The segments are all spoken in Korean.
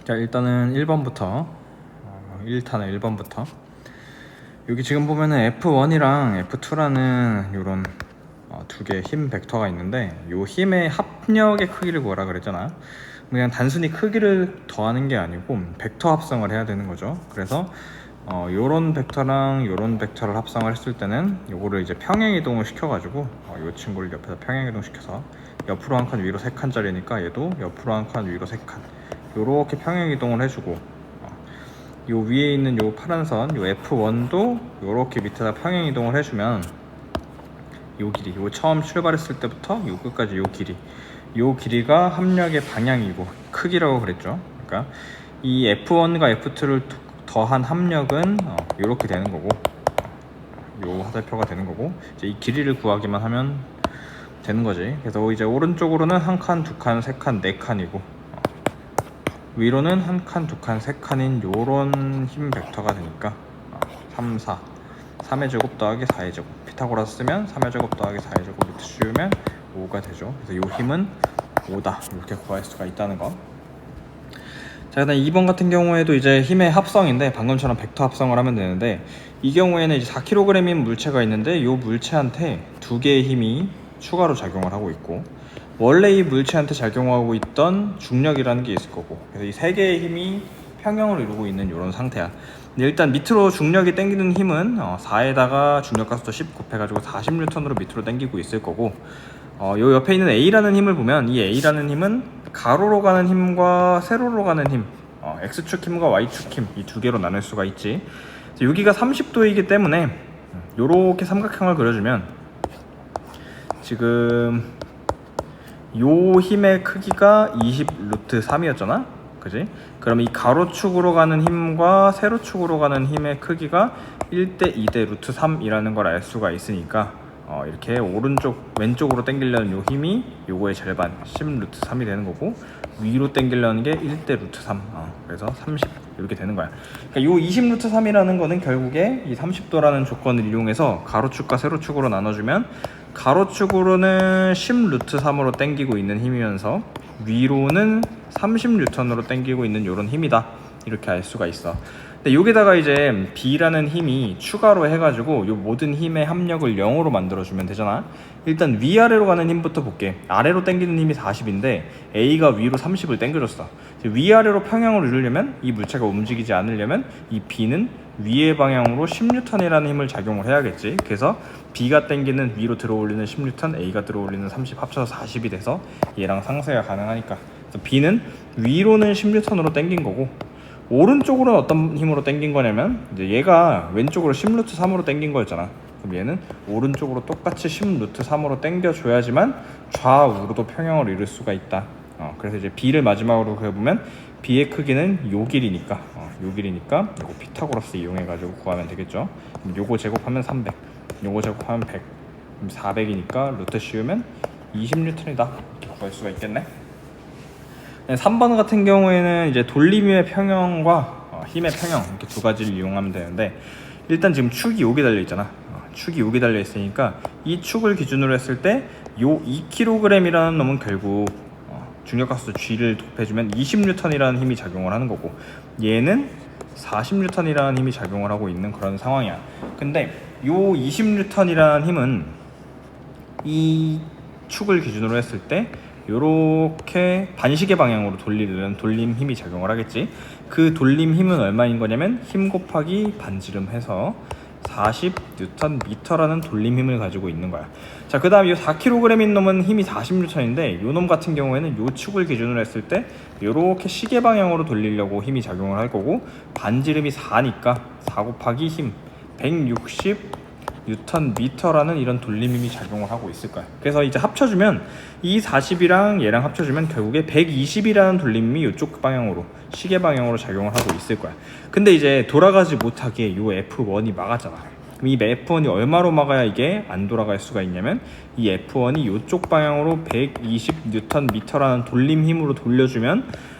자, 일단은 1번부터 1탄의 1번부터 여기 지금 보면은 F1이랑 F2라는 요런 두 개의 힘 벡터가 있는데, 요 힘의 합력의 크기를 뭐라 그랬잖아. 그냥 단순히 크기를 더하는 게 아니고 벡터 합성을 해야 되는 거죠. 그래서 요런 벡터랑 요런 벡터를 합성을 했을 때는 요거를 이제 평행 이동을 시켜가지고 요 친구를 옆에서 평행 이동 시켜서 옆으로 한 칸 위로 세 칸짜리니까 얘도 옆으로 한 칸 위로 세 칸 요렇게 평행 이동을 해주고, 요 위에 있는 요 파란 선, 요 F1도 요렇게 밑에다 평행 이동을 해주면 요 길이, 요 처음 출발했을 때부터 요 끝까지 요 길이가 합력의 방향이고 크기라고 그랬죠. 그러니까 이 F1과 F2를 더한 합력은 요렇게 되는 거고, 요 화살표가 되는 거고, 이제 이 길이를 구하기만 하면 되는 거지. 그래서 이제 오른쪽으로는 한 칸, 두 칸, 세 칸, 네 칸이고, 위로는 한 칸, 두 칸, 세 칸인 요런 힘 벡터가 되니까 3, 4, 3의 제곱 더하기 4의 제곱, 피타고라스 쓰면 3의 제곱 더하기 4의 제곱 루트 씌우면 5가 되죠. 그래서 요 힘은 5다 이렇게 구할 수가 있다는 거. 자, 그다음 2번 같은 경우에도 이제 힘의 합성인데, 방금처럼 벡터 합성을 하면 되는데, 이 경우에는 이제 4kg인 물체가 있는데, 이 물체한테 두 개의 힘이 추가로 작용을 하고 있고, 원래 이 물체한테 작용하고 있던 중력이라는 게 있을 거고, 그래서 이 세 개의 힘이 평형을 이루고 있는 이런 상태야. 일단 밑으로 중력이 당기는 힘은 4에다가 중력가속도 10 곱해가지고 40N으로 밑으로 당기고 있을 거고, 요 옆에 있는 A라는 힘을 보면, 이 A라는 힘은 가로로 가는 힘과 세로로 가는 힘, X축 힘과 Y축 힘, 이 두 개로 나눌 수가 있지. 여기가 30도이기 때문에 요렇게 삼각형을 그려주면, 지금 요 힘의 크기가 20 루트 3이었잖아, 그지? 그럼 이 가로축으로 가는 힘과 세로축으로 가는 힘의 크기가 1대 2대 루트 3이라는 걸 알 수가 있으니까, 이렇게 오른쪽 왼쪽으로 당기려는 요 힘이 요거의 절반 10 루트 3이 되는 거고, 위로 당기려는 게 1대 루트 3, 그래서 30 이렇게 되는 거야. 그러니까 요 20 루트 3이라는 거는 결국에 이 30도라는 조건을 이용해서 가로축과 세로축으로 나눠주면, 가로축으로는 10 루트 3으로 당기고 있는 힘이면서 위로는 30N으로 당기고 있는 요런 힘이다 이렇게 알 수가 있어. 근데 여기다가 이제 B라는 힘이 추가로 해가지고 요 모든 힘의 합력을 0으로 만들어주면 되잖아. 일단 위아래로 가는 힘부터 볼게. 아래로 당기는 힘이 40인데 A가 위로 30을 당겨줬어. 위아래로 평형을 이루려면, 이 물체가 움직이지 않으려면 이 B는 위의 방향으로 10N이라는 힘을 작용을 해야겠지. 그래서 B가 당기는 위로 들어올리는 10N, A가 들어올리는 30 합쳐서 40이 돼서 얘랑 상쇄가 가능하니까, 그래서 B는 위로는 10N으로 당긴 거고, 오른쪽으로는 어떤 힘으로 당긴 거냐면, 이제 얘가 왼쪽으로 10 루트 3으로 당긴 거였잖아. 그럼 얘는 오른쪽으로 똑같이 10 루트 3으로 당겨줘야지만 좌우로도 평형을 이룰 수가 있다. 그래서 이제 B를 마지막으로 그려보면, B의 크기는 요 길이니까, 요거 피타고라스 이용해가지고 구하면 되겠죠. 요거 제곱하면 300, 요거 제곱하면 100, 400이니까 루트 씌우면 20N이다 이렇게 구할 수가 있겠네. 3번 같은 경우에는 이제 돌림의 평형과 힘의 평형, 이렇게 두 가지를 이용하면 되는데, 일단 지금 축이 여기 달려 있잖아. 축이 여기 달려 있으니까 이 축을 기준으로 했을 때 요 2kg이라는 놈은 결국 중력가속도 G를 곱해주면 20N이라는 힘이 작용을 하는 거고, 얘는 40N이라는 힘이 작용을 하고 있는 그런 상황이야. 근데 요 20N이라는 힘은 이 축을 기준으로 했을 때 요렇게 반시계 방향으로 돌리려는 돌림 힘이 작용을 하겠지. 그 돌림 힘은 얼마인 거냐면, 힘 곱하기 반지름 해서 40Nm라는 돌림 힘을 가지고 있는 거야. 자, 그 다음 이 4kg인 놈은 힘이 40N인데, 요 놈 같은 경우에는 요 축을 기준으로 했을 때 요렇게 시계 방향으로 돌리려고 힘이 작용을 할 거고, 반지름이 4니까 4 곱하기 힘 160 Nm라는 이런 돌림 힘이 작용을 하고 있을 거야. 그래서 이제 합쳐주면, 이 40이랑 얘랑 합쳐주면 결국에 120이라는 돌림 힘이 이쪽 방향으로, 시계 방향으로 작용을 하고 있을 거야. 근데 이제 돌아가지 못하게 요 F1이 막았잖아. 그럼 이 F1이 얼마로 막아야 이게 안 돌아갈 수가 있냐면, 이 F1이 이쪽 방향으로 120Nm라는 돌림 힘으로 돌려주면,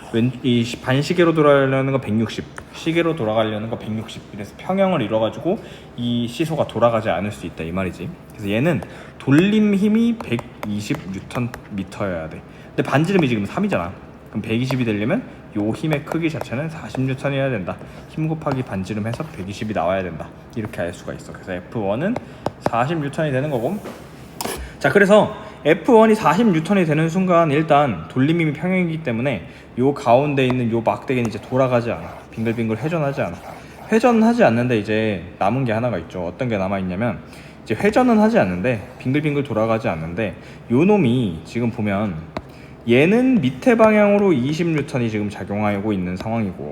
이 반시계로 돌아가려는 거 160, 시계로 돌아가려는 거 160, 이래서 평형을 이뤄가지고 이 시소가 돌아가지 않을 수 있다 이 말이지. 그래서 얘는 돌림 힘이 120Nm여야 돼. 근데 반지름이 지금 3이잖아. 그럼 120이 되려면 요 힘의 크기 자체는 40N이어야 된다. 힘 곱하기 반지름 해서 120이 나와야 된다. 이렇게 알 수가 있어. 그래서 F1은 40N이 되는 거고. 자, 그래서 F1이 40N이 되는 순간 일단 돌림힘이 평행이기 때문에 요 가운데 있는 요 막대기는 이제 돌아가지 않아. 빙글빙글 회전하지 않아. 회전하지 않는데 이제 남은 게 하나가 있죠. 어떤 게 남아있냐면 이제 회전은 하지 않는데 빙글빙글 돌아가지 않는데 요 놈이 지금 보면 얘는 밑에 방향으로 20N이 지금 작용하고 있는 상황이고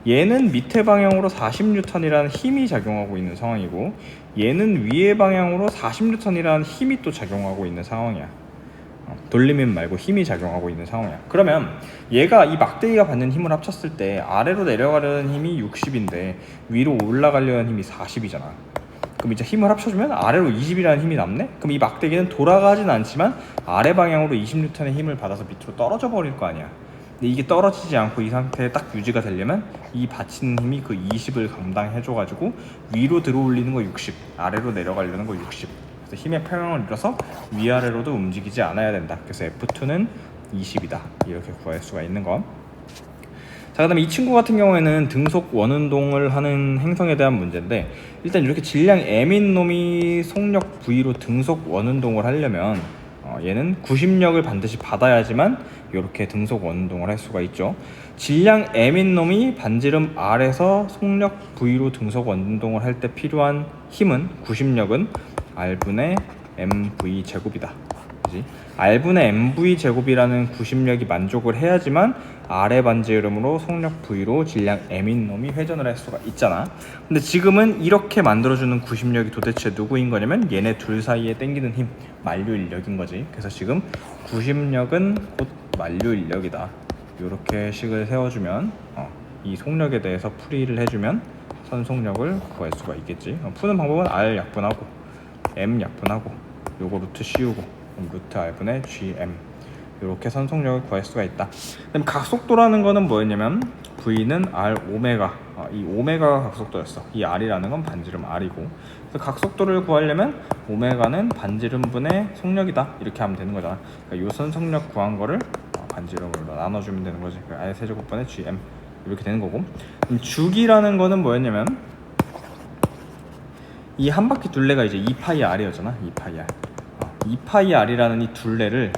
얘는 밑에 방향으로 40N이라는 힘이 작용하고 있는 상황이고 얘는 위에 방향으로 40N이라는 힘이 또 작용하고 있는 상황이야. 돌림힘 말고 힘이 작용하고 있는 상황이야. 그러면 얘가 이 막대기가 받는 힘을 합쳤을 때 아래로 내려가려는 힘이 60인데 위로 올라가려는 힘이 40이잖아. 그럼 이제 힘을 합쳐주면 아래로 20이라는 힘이 남네? 그럼 이 막대기는 돌아가진 않지만 아래 방향으로 20N의 힘을 받아서 밑으로 떨어져 버릴 거 아니야. 근데 이게 떨어지지 않고 이 상태에 딱 유지가 되려면 이 받치는 힘이 그 20을 감당해줘가지고 위로 들어올리는 거 60, 아래로 내려가려는 거 60. 그래서 힘의 평형을 이뤄서 위아래로도 움직이지 않아야 된다. 그래서 F2는 20이다. 이렇게 구할 수가 있는 거. 자, 그 다음에 이 친구 같은 경우에는 등속 원운동을 하는 행성에 대한 문제인데 일단 이렇게 질량 M인 놈이 속력 V로 등속 원운동을 하려면 얘는 구심력을 반드시 받아야지만 이렇게 등속 원운동을 할 수가 있죠. 질량 M인 놈이 반지름 R에서 속력 V로 등속 원운동을 할 때 필요한 힘은 구심력은 R분의 MV 제곱이다. 그지? R분의 MV 제곱이라는 구심력이 만족을 해야지만 R의 반지름으로 속력 V로 질량 M인 놈이 회전을 할 수가 있잖아. 근데 지금은 이렇게 만들어주는 구심력이 도대체 누구인 거냐면 얘네 둘 사이에 당기는 힘, 만류인력인 거지. 그래서 지금 구심력은 곧 만류인력이다. 이렇게 식을 세워주면 이 속력에 대해서 풀이를 해주면 선속력을 구할 수가 있겠지. 푸는 방법은 R 약분하고 M 약분하고 요거 루트 씌우고 루트 R분의 GM 이렇게 선속력을 구할 수가 있다. 그다음 각속도라는 거는 뭐였냐면 V는 R 오메가, 이 오메가가 각속도였어. 이 R이라는 건 반지름 R이고, 그래서 각속도를 구하려면 오메가는 반지름분의 속력이다 이렇게 하면 되는 거잖아. 그러니까 요 선속력 구한 거를 반지름으로 나눠주면 되는 거지. R 세제곱분의 GM 이렇게 되는 거고. 주기라는 거는 뭐였냐면 이 한 바퀴 둘레가 이제 2파이 R이었잖아. 2파이 R. 2파이 R이라는 이 둘레를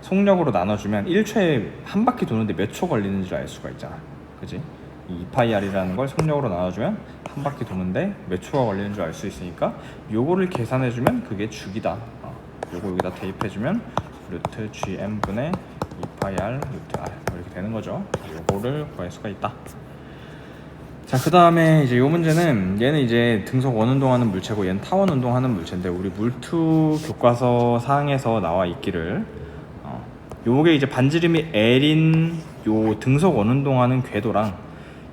속력으로 나눠주면 1초에 한 바퀴 도는데 몇 초 걸리는지 알 수가 있잖아. 그지? 이 2파이 R이라는 걸 속력으로 나눠주면 한 바퀴 도는데 몇 초가 걸리는 줄 알 수 있으니까 요거를 계산해주면 그게 주기다. 요거 여기다 대입해주면 루트 GM분의 2파이 R 루트 R 이렇게 되는 거죠. 요거를 구할 수가 있다. 자, 그 다음에 이제 요 문제는 얘는 이제 등속 원운동하는 물체고 얘는 타원 운동하는 물체인데 우리 물투 교과서 사항에서 나와 있기를 요게 이제 반지름이 L인 요 등속 원운동하는 궤도랑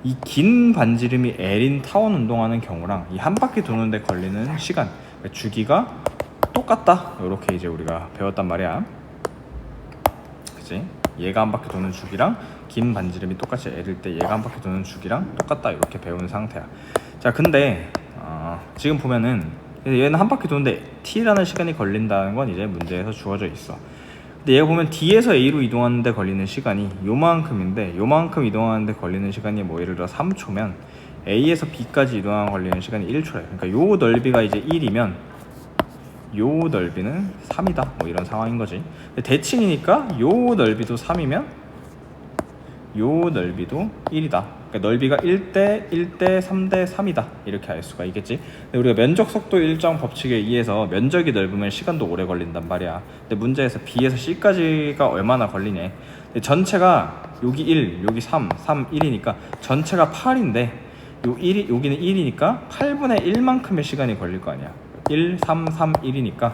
이 긴 반지름이 L인 타원 운동하는 경우랑 이 한 바퀴 도는데 걸리는 시간, 그러니까 주기가 똑같다. 요렇게 이제 우리가 배웠단 말이야. 그치? 얘가 한 바퀴 도는 주기랑 긴 반지름이 똑같이 L일 때 얘가 한 바퀴 도는 주기랑 똑같다 이렇게 배운 상태야. 자, 근데 지금 보면은 얘는 한 바퀴 도는데 T라는 시간이 걸린다는 건 이제 문제에서 주어져 있어. 근데 얘가 보면 D에서 A로 이동하는데 걸리는 시간이 요만큼인데 요만큼 이동하는데 걸리는 시간이 뭐 예를 들어 3초면 A에서 B까지 이동하는 걸리는 시간이 1초래. 그러니까 요 넓이가 이제 1이면 요 넓이는 3이다 뭐 이런 상황인 거지. 대칭이니까 요 넓이도 3이면 요 넓이도 1이다. 그러니까 넓이가 1대 1대 3대 3이다 이렇게 알 수가 있겠지. 근데 우리가 면적 속도 일정 법칙에 의해서 면적이 넓으면 시간도 오래 걸린단 말이야. 근데 문제에서 B에서 C까지가 얼마나 걸리냐. 근데 전체가 여기 1, 여기 3, 3, 1이니까 전체가 8인데 요 1이 여기는 1이니까 8분의 1만큼의 시간이 걸릴 거 아니야. 1, 3, 3, 1이니까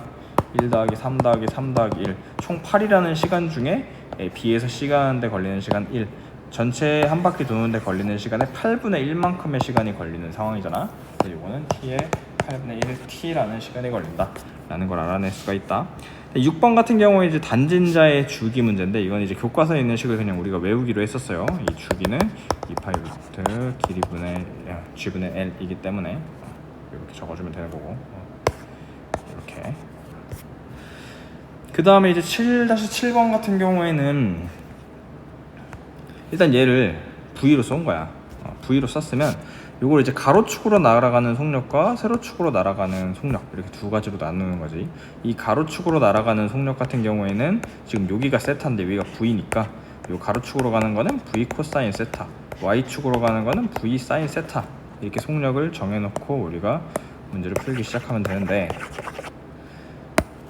1 더하기 3 더하기 3 더하기 1 총 8이라는 시간 중에 B에서 C가 하는데 걸리는 시간 1, 전체 한 바퀴 도는데 걸리는 시간에 8분의 1만큼의 시간이 걸리는 상황이잖아. 그래서 이거는 T의 8분의 1T라는 시간이 걸린다 라는 걸 알아낼 수가 있다. 6번 같은 경우에 이제 단진자의 주기 문제인데 이건 이제 교과서에 있는 식을 그냥 우리가 외우기로 했었어요. 이 주기는 2파이 루트 길이분의 G분의 L이기 때문에 이렇게 적어주면 되는 거고 이렇게. 그 다음에 이제 7-7번 같은 경우에는 일단 얘를 V로 쏜 거야. V로 썼으면 요걸 이제 가로축으로 날아가는 속력과 세로축으로 날아가는 속력 이렇게 두 가지로 나누는 거지. 이 가로축으로 날아가는 속력 같은 경우에는 지금 여기가 세타인데 여기가 V니까 요 가로축으로 가는 거는 V 코사인 세타, Y축으로 가는 거는 V 사인 세타 이렇게 속력을 정해놓고 우리가 문제를 풀기 시작하면 되는데,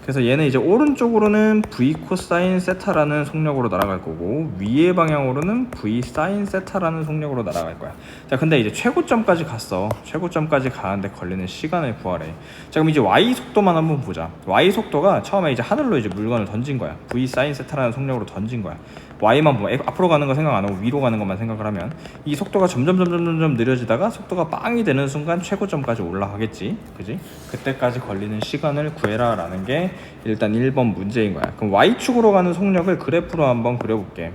그래서 얘는 이제 오른쪽으로는 V 코사인 세타라는 속력으로 날아갈 거고 위의 방향으로는 V 사인 세타라는 속력으로 날아갈 거야. 자, 근데 이제 최고점까지 갔어. 최고점까지 가는데 걸리는 시간을 구하래. 자, 그럼 이제 Y 속도만 한번 보자. Y 속도가 처음에 이제 하늘로 이제 물건을 던진 거야. V 사인 세타라는 속력으로 던진 거야. Y만 보면 앞으로 가는 거 생각 안 하고 위로 가는 것만 생각을 하면 이 속도가 점점 느려지다가 속도가 빵이 되는 순간 최고점까지 올라가겠지, 그지? 그때까지 걸리는 시간을 구해라 라는 게 일단 1번 문제인 거야. 그럼 Y축으로 가는 속력을 그래프로 한번 그려볼게.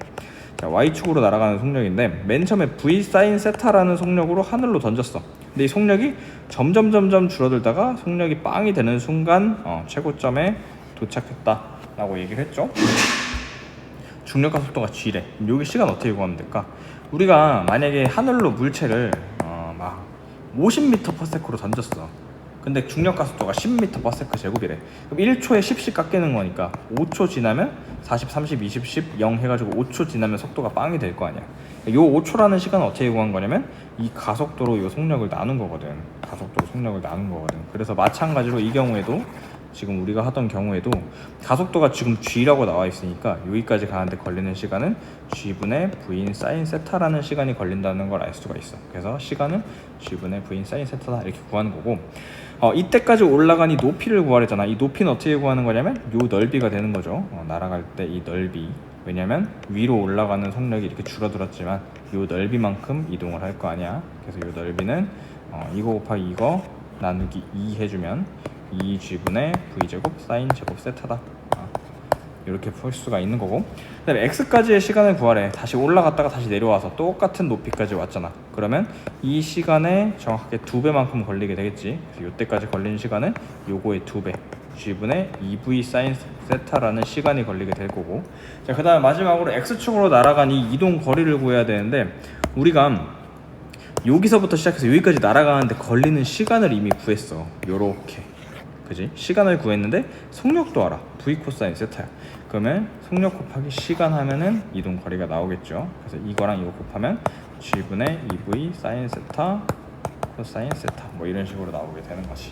자, Y축으로 날아가는 속력인데 맨 처음에 V 사인 세타라는 속력으로 하늘로 던졌어. 근데 이 속력이 점점 줄어들다가 속력이 빵이 되는 순간 최고점에 도착했다 라고 얘기를 했죠. 중력과 속도가 G래. 여기 시간 어떻게 구하면 될까? 우리가 만약에 하늘로 물체를 막 50m/s로 던졌어. 근데 중력과 속도가 10m/s 제곱이래. 그럼 1초에 10씩 깎이는 거니까 5초 지나면 40, 30, 20, 10, 0 해가지고 5초 지나면 속도가 빵이 될 거 아니야. 요 5초라는 시간은 어떻게 구한 거냐면 이 가속도로 요 속력을 나눈 거거든. 가속도로 속력을 나눈 거거든. 그래서 마찬가지로 이 경우에도 지금 우리가 하던 경우에도 가속도가 지금 G라고 나와 있으니까 여기까지 가는데 걸리는 시간은 G분의 V인 사인 세타라는 시간이 걸린다는 걸 알 수가 있어. 그래서 시간은 G분의 V인 사인 세타다 이렇게 구하는 거고, 이때까지 올라간 이 높이를 구하랬잖아. 이 높이는 어떻게 구하는 거냐면 요 넓이가 되는 거죠. 날아갈 때 이 넓이, 왜냐면 위로 올라가는 속력이 이렇게 줄어들었지만 요 넓이만큼 이동을 할 거 아니야. 그래서 요 넓이는 이거 곱하기 이거 나누기 2 해주면 2G분의 V제곱 사인 제곱 세타다. 이렇게 풀 수가 있는 거고, 그 다음에 X까지의 시간을 구하래. 다시 올라갔다가 다시 내려와서 똑같은 높이까지 왔잖아. 그러면 이 시간에 정확하게 2배만큼 걸리게 되겠지. 그래서 이때까지 걸린 시간은 요거의 2배, G분의 2V 사인 세타라는 시간이 걸리게 될 거고. 자, 그 다음에 마지막으로 X축으로 날아간 이 이동 거리를 구해야 되는데, 우리가 여기서부터 시작해서 여기까지 날아가는데 걸리는 시간을 이미 구했어. 요렇게, 그지? 시간을 구했는데 속력도 알아. V 코사인 세타야. 그러면 속력 곱하기 시간 하면은 이동 거리가 나오겠죠. 그래서 이거랑 이거 곱하면 G분의 2V 사인 세타 코사인 세타 뭐 이런 식으로 나오게 되는 거지.